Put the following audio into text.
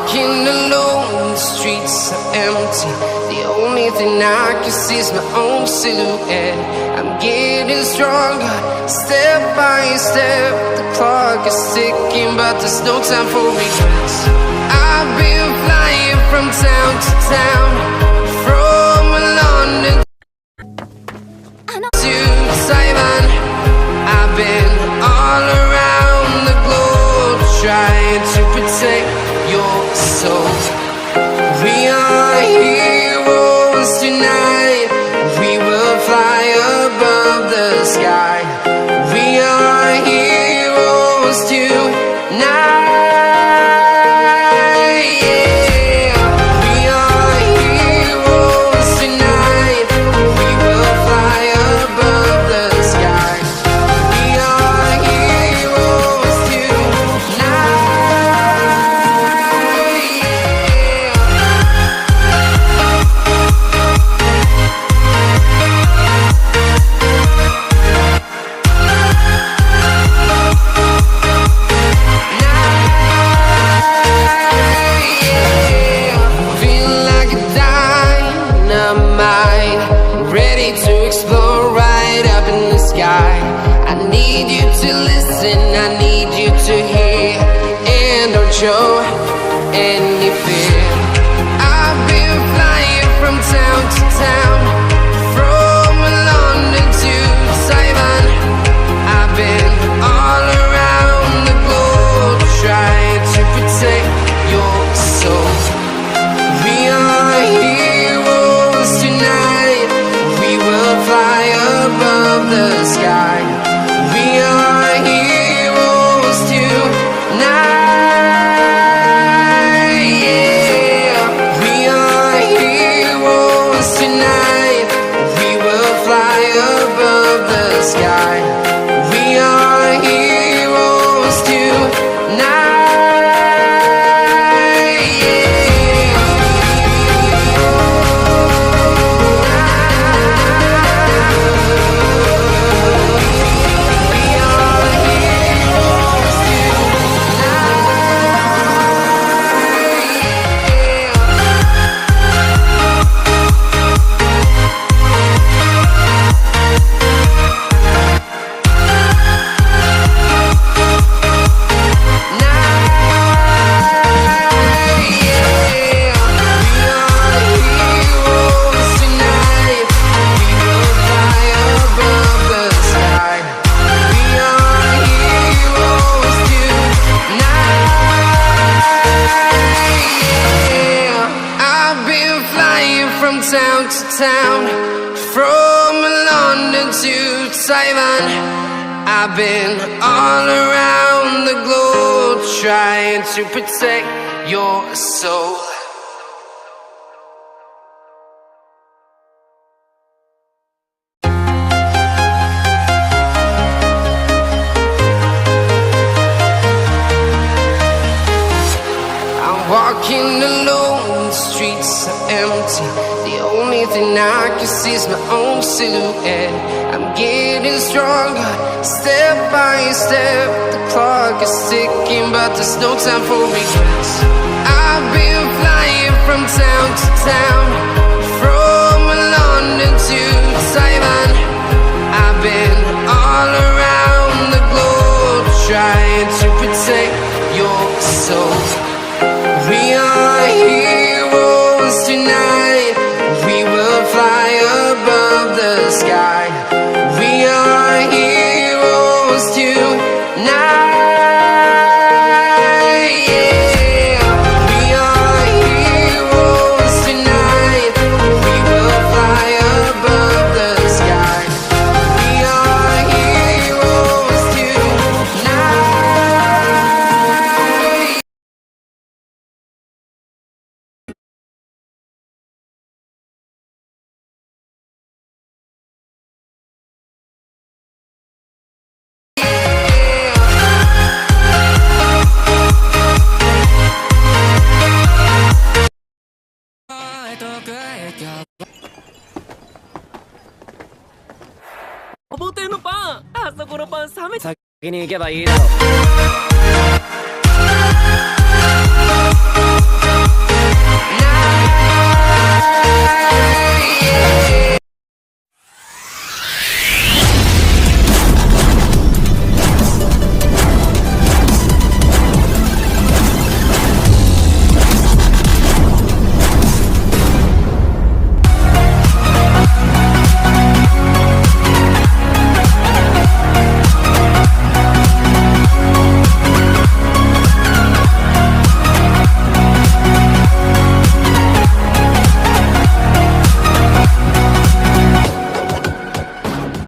walking alone, the streets are empty. The only thing I can see is my own silhouette. I'm getting stronger, step by step. The clock is ticking, but there's no time for regrets. I've been flying from town to town, from London to Taiwan. I've been all around the globe, trying to protect your soul. We are heroes tonight. We will fly above the sky. We are heroes tonight. Show any fear. I've been flying from town to town, from London to Taiwan. I've been all around the globe, trying to protect your soul. We are heroes tonight. We will fly above the sky. We are heroes tonight. Town to town, from London to Taiwan. I've been all around the globe, trying to protect your soul. I'm walking alone, the streets are empty. The only thing I can see is my own silhouette. I'm getting stronger, step by step. The clock is ticking, but there's no time for regrets. I've been flying from town to town, from London to Taiwan. I've been all around the globe, trying to protect your soul. We are heroes tonight. We will fly above the sky. We are heroes tonight. We are heroes tonight. We will fly above the sky. We are heroes tonight. Saboteのパン、あそこのパン冷め先に行けばいいだろ。